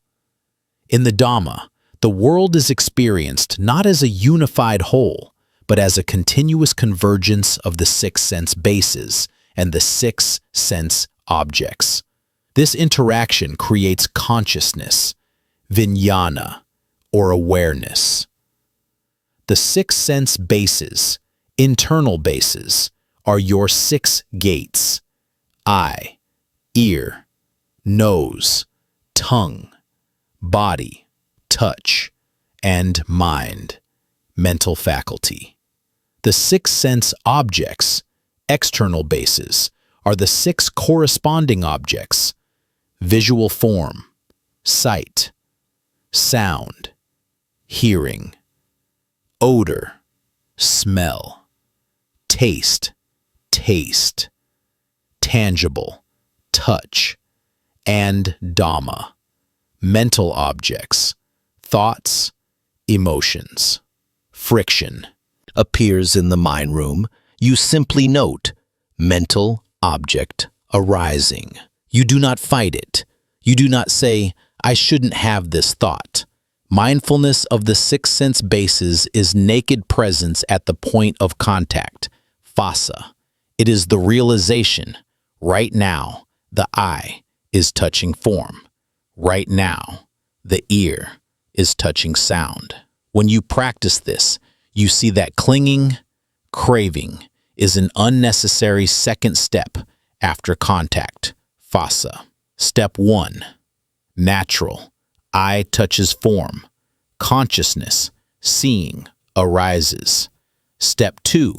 In the Dhamma, the world is experienced not as a unified whole, but as a continuous convergence of the 6 sense bases and the 6 sense objects. This interaction creates consciousness, vijnana, or awareness. The 6 sense bases, internal bases, are your 6 gates: eye, ear, nose, tongue, body, touch, and mind, mental faculty. The 6 sense objects, external bases, are the 6 corresponding objects: visual form, sight, sound, hearing, odor, smell, taste, tangible, touch, and Dhamma, mental objects, thoughts, emotions. Friction appears in the mind room. You simply note mental object arising. You do not fight it. You do not say, I shouldn't have this thought. Mindfulness of the 6 sense bases is naked presence at the point of contact, phassa. It is the realization, right now, the eye is touching form. Right now, the ear is touching sound. When you practice this, you see that clinging, craving, is an unnecessary second step after contact, phassa. Step 1. Natural. Eye touches form. Consciousness, seeing, arises. Step 2.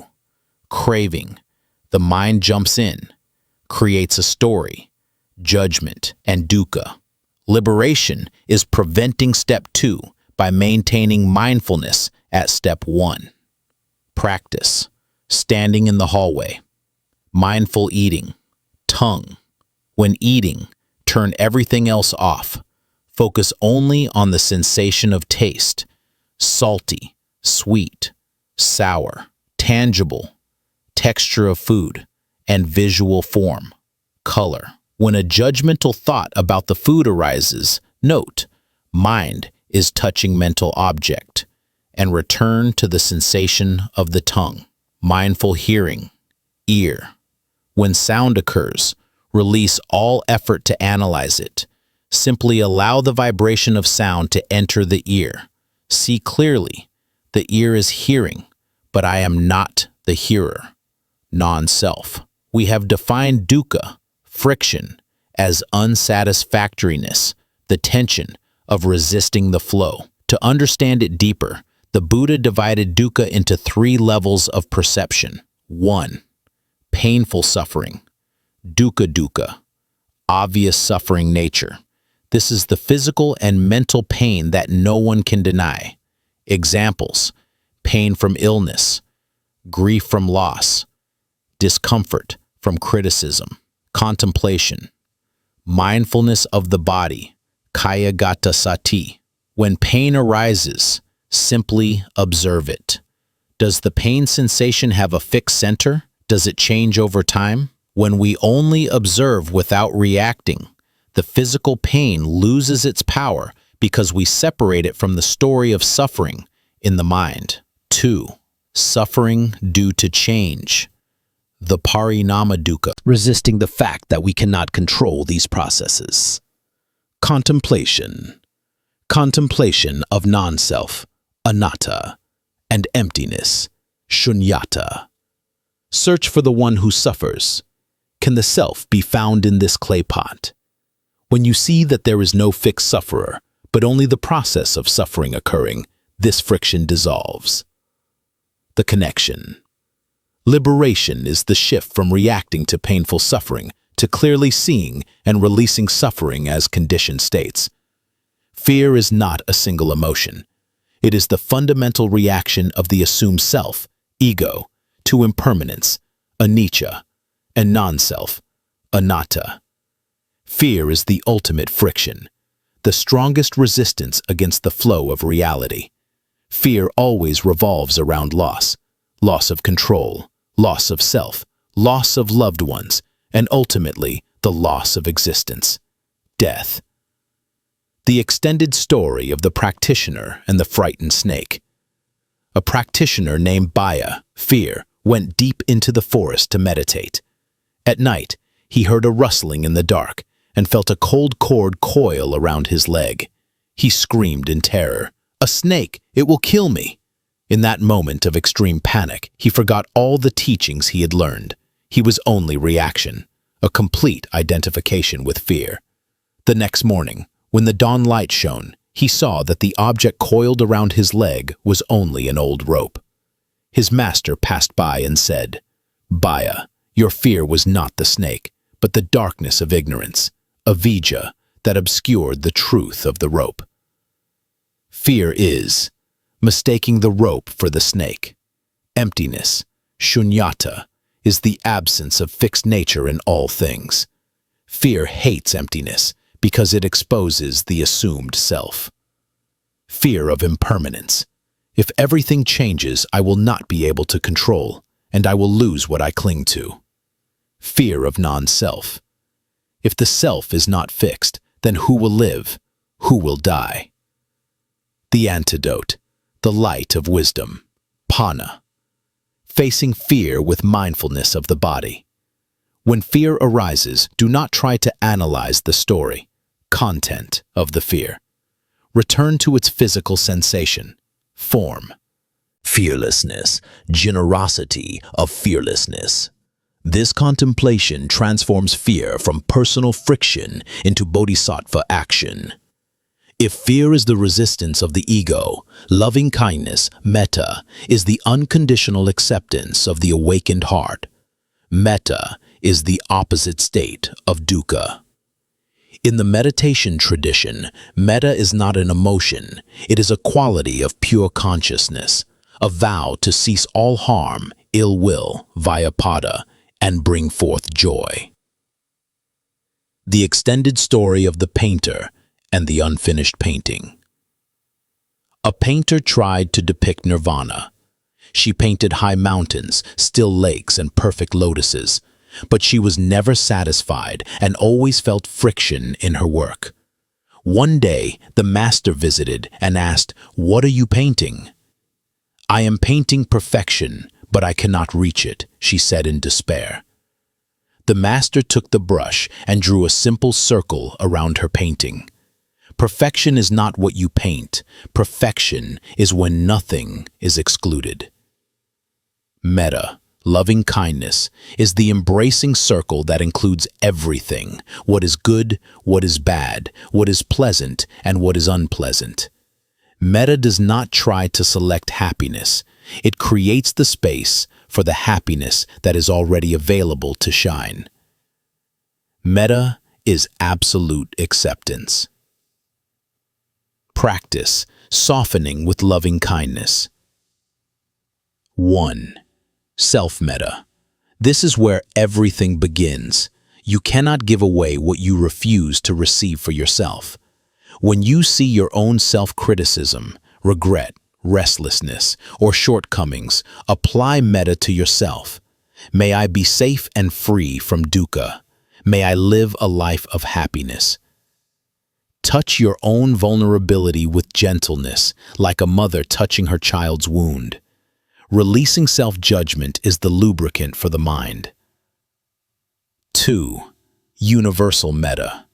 Craving. The mind jumps in, creates a story, judgment, and dukkha. Liberation is preventing step 2 by maintaining mindfulness at step 1. Practice. Standing in the hallway. Mindful eating. Tongue. When eating, turn everything else off. Focus only on the sensation of taste: salty, sweet, sour, tangible, texture of food, and visual form, color. When a judgmental thought about the food arises, note, mind is touching mental object, and return to the sensation of the tongue. Mindful hearing, ear. When sound occurs, release all effort to analyze it. Simply allow the vibration of sound to enter the ear. See clearly. The ear is hearing, but I am not the hearer. Non-self. We have defined dukkha, friction, as unsatisfactoriness, the tension of resisting the flow. To understand it deeper, the Buddha divided dukkha into 3 levels of perception. 1. Painful suffering. Dukkha, obvious suffering nature. This is the physical and mental pain that no one can deny. Examples: pain from illness, grief from loss, discomfort from criticism, contemplation, mindfulness of the body, kayagata sati. When pain arises, simply observe it. Does the pain sensation have a fixed center? Does it change over time? When we only observe without reacting, the physical pain loses its power because we separate it from the story of suffering in the mind. 2. Suffering due to change. The parinama dukkha, resisting the fact that we cannot control these processes. Contemplation. Contemplation of non-self, anatta, and emptiness, shunyata. Search for the one who suffers. Can the self be found in this clay pot? When you see that there is no fixed sufferer, but only the process of suffering occurring, this friction dissolves. The connection. Liberation is the shift from reacting to painful suffering to clearly seeing and releasing suffering as conditioned states. Fear is not a single emotion. It is the fundamental reaction of the assumed self, ego, to impermanence, anicca, and non-self, anatta. Fear is the ultimate friction, the strongest resistance against the flow of reality. Fear always revolves around loss of control, loss of self, loss of loved ones, and ultimately the loss of existence, death. The extended story of the practitioner and the frightened snake. A practitioner named Baya, fear, went deep into the forest to meditate. At night, he heard a rustling in the dark and felt a cold cord coil around his leg. He screamed in terror, "A snake! It will kill me!" In that moment of extreme panic, he forgot all the teachings he had learned. He was only reaction, a complete identification with fear. The next morning, when the dawn light shone, he saw that the object coiled around his leg was only an old rope. His master passed by and said, "Baya, your fear was not the snake, but the darkness of ignorance, avijja, that obscured the truth of the rope." Fear is mistaking the rope for the snake. Emptiness, shunyata, is the absence of fixed nature in all things. Fear hates emptiness because it exposes the assumed self. Fear of impermanence. If everything changes, I will not be able to control, and I will lose what I cling to. Fear of non-self. If the self is not fixed, then who will live? Who will die? The antidote, the light of wisdom, pana. Facing fear with mindfulness of the body. When fear arises, do not try to analyze the story, content of the fear. Return to its physical sensation, form. Fearlessness, generosity of fearlessness. This contemplation transforms fear from personal friction into bodhisattva action. If fear is the resistance of the ego, loving kindness, metta, is the unconditional acceptance of the awakened heart. Metta is the opposite state of dukkha. In the meditation tradition, metta is not an emotion, it is a quality of pure consciousness, a vow to cease all harm, ill will, vyapada, and bring forth joy. The extended story of the painter and the unfinished painting. A painter tried to depict nirvana. She painted high mountains, still lakes, and perfect lotuses, but she was never satisfied and always felt friction in her work. One day, the master visited and asked, "What are you painting?" "I am painting perfection, but I cannot reach it," she said in despair. The master took the brush and drew a simple circle around her painting. Perfection is not what you paint. Perfection is when nothing is excluded. Metta, loving kindness, is the embracing circle that includes everything, what is good, what is bad, what is pleasant, and what is unpleasant. Metta does not try to select happiness. It creates the space for the happiness that is already available to shine. Metta is absolute acceptance. Practice softening with loving kindness. 1. Self-metta. This is where everything begins. You cannot give away what you refuse to receive for yourself. When you see your own self-criticism, regret, restlessness, or shortcomings, apply metta to yourself. May I be safe and free from dukkha. May I live a life of happiness. Touch your own vulnerability with gentleness, like a mother touching her child's wound. Releasing self-judgment is the lubricant for the mind. 2. Universal metta.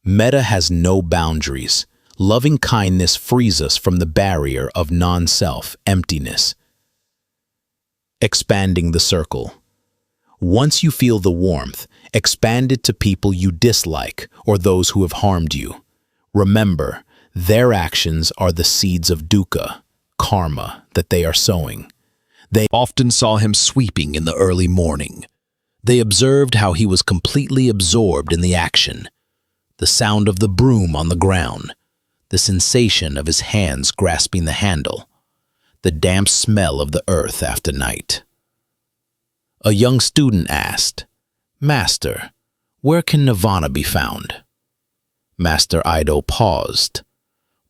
Metta has no boundaries. Loving kindness frees us from the barrier of non-self, emptiness. Expanding the circle. Once you feel the warmth, expand it to people you dislike or those who have harmed you. Remember, their actions are the seeds of dukkha, karma, that they are sowing. They often saw him sweeping in the early morning. They observed how he was completely absorbed in the action. The sound of the broom on the ground, the sensation of his hands grasping the handle, the damp smell of the earth after night. A young student asked, "Master, where can nirvana be found?" Master Ido paused,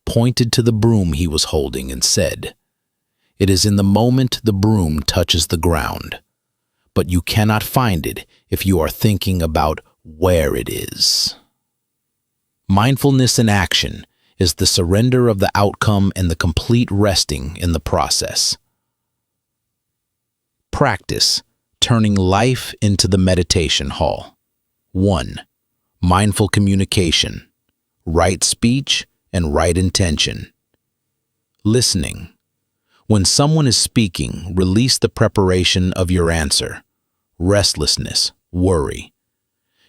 pointed to the broom he was holding and said, "It is in the moment the broom touches the ground, but you cannot find it if you are thinking about where it is." Mindfulness in action is the surrender of the outcome and the complete resting in the process. Practice turning life into the meditation hall. 1. Mindful communication, right speech, and right intention. Listening. When someone is speaking, release the preparation of your answer, restlessness, worry.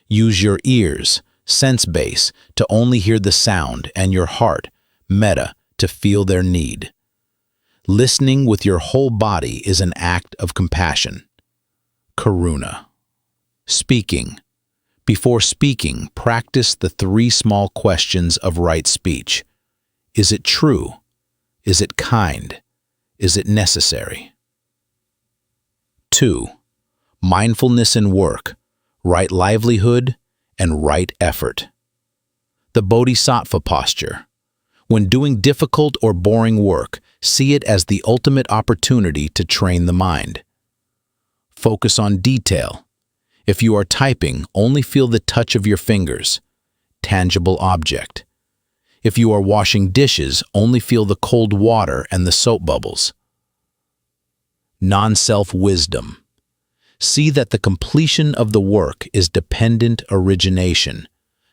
Use your ears, sense base, to only hear the sound, and your heart, metta, to feel their need. Listening with your whole body is an act of compassion. Karuna. Speaking. Before speaking, practice the 3 small questions of right speech. Is it true? Is it kind? Is it necessary? 2. Mindfulness in work, right livelihood, and right effort. The Bodhisattva posture. When doing difficult or boring work, see it as the ultimate opportunity to train the mind. Focus on detail. If you are typing, only feel the touch of your fingers, tangible object. If you are washing dishes, only feel the cold water and the soap bubbles. Non-self wisdom. See that the completion of the work is dependent origination,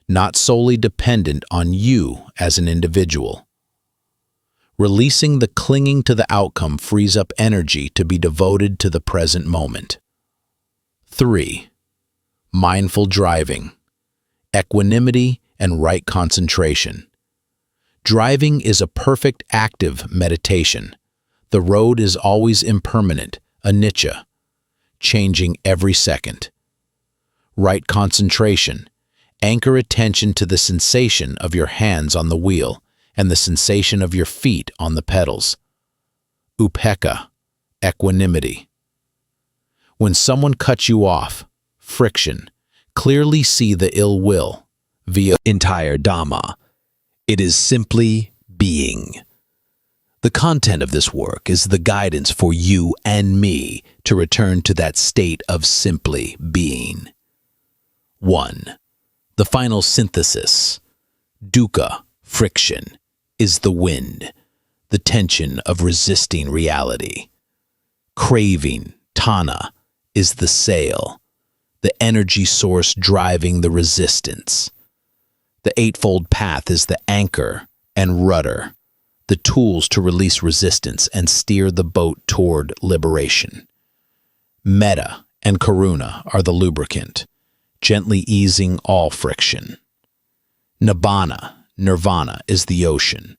not solely dependent on you as an individual. Releasing the clinging to the outcome frees up energy to be devoted to the present moment. 3. Mindful driving, equanimity, and right concentration. Driving is a perfect active meditation. The road is always impermanent, anicca, changing every second. Right concentration. Anchor attention to the sensation of your hands on the wheel and the sensation of your feet on the pedals. Upekkha, equanimity. When someone cuts you off, friction, clearly see the ill will via entire Dhamma. It is simply being. The content of this work is the guidance for you and me to return to that state of simply being. 1. The final synthesis. Dukkha, friction, is the wind, the tension of resisting reality. Craving, tanha, is the sail, the energy source driving the resistance. The Eightfold Path is the anchor and rudder, the tools to release resistance and steer the boat toward liberation. Metta and karuna are the lubricant, gently easing all friction. Nirvana, is the ocean,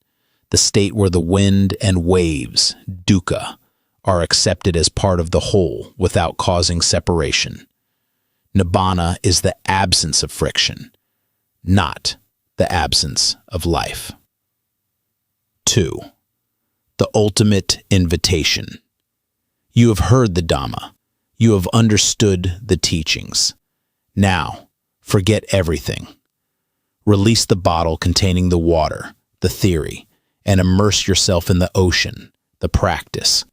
the state where the wind and waves, dukkha, are accepted as part of the whole without causing separation. Nibbana is the absence of friction, not the absence of life. 2. The ultimate invitation. You have heard the Dhamma. You have understood the teachings. Now, forget everything. Release the bottle containing the water, the theory, and immerse yourself in the ocean, the practice.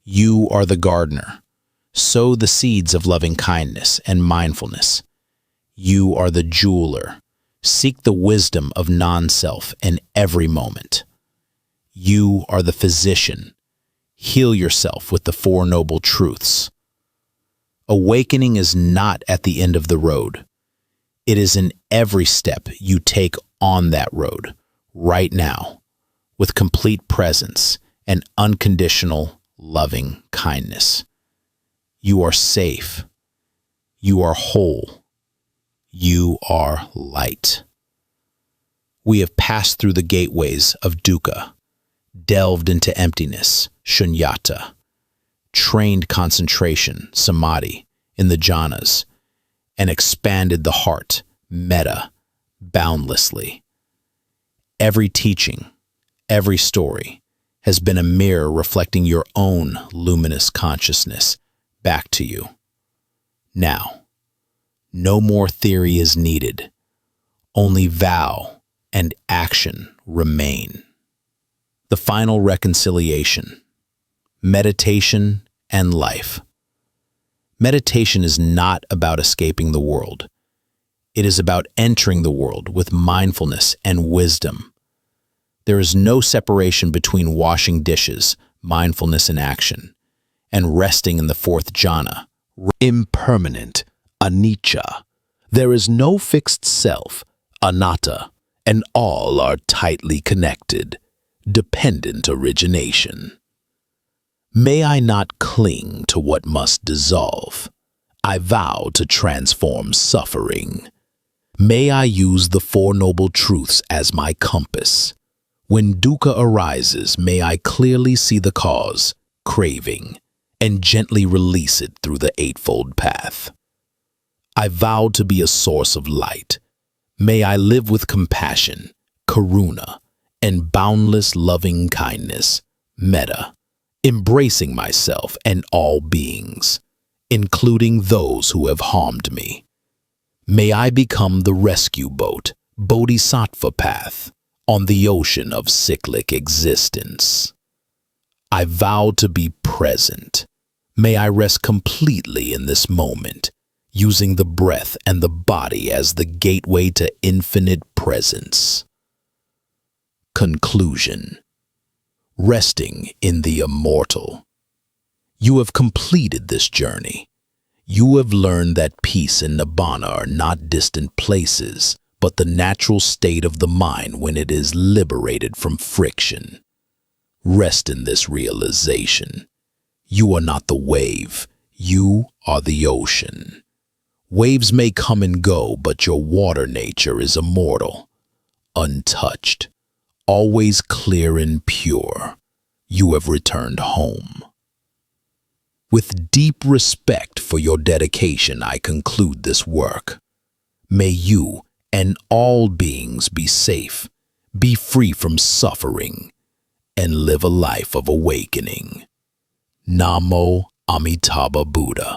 You are the gardener. Sow the seeds of loving kindness and mindfulness. You are the jeweler. Seek the wisdom of non-self in every moment. You are the physician. Heal yourself with the Four Noble Truths. Awakening is not at the end of the road. It is in every step you take on that road, right now, with complete presence and unconditional, loving kindness. You are safe. You are whole. You are light. We have passed through the gateways of dukkha, delved into emptiness, shunyata, trained concentration, samadhi, in the jhanas, and expanded the heart, metta, boundlessly. Every teaching, every story, has been a mirror reflecting your own luminous consciousness back to you. Now, no more theory is needed. Only vow and action remain. The final reconciliation, meditation and life. Meditation is not about escaping the world. It is about entering the world with mindfulness and wisdom. There is no separation between washing dishes, mindfulness in action, and resting in the fourth jhana, impermanent, anicca. There is no fixed self, anatta, and all are tightly connected, dependent origination. May I not cling to what must dissolve. I vow to transform suffering. May I use the Four Noble Truths as my compass. When dukkha arises, may I clearly see the cause, craving, and gently release it through the Eightfold Path. I vow to be a source of light. May I live with compassion, karuna, and boundless loving kindness, metta, embracing myself and all beings, including those who have harmed me. May I become the rescue boat, bodhisattva path, on the ocean of cyclic existence. I vow to be present. May I rest completely in this moment, using the breath and the body as the gateway to infinite presence. Conclusion. Resting in the immortal. You have completed this journey. You have learned that peace and nibbana are not distant places, but the natural state of the mind when it is liberated from friction. Rest in this realization. You are not the wave. You are the ocean. Waves may come and go, but your water nature is immortal, untouched, always clear and pure. You have returned home. With deep respect for your dedication, I conclude this work. May you and all beings be safe, be free from suffering, and live a life of awakening. Namo Amitabha Buddha.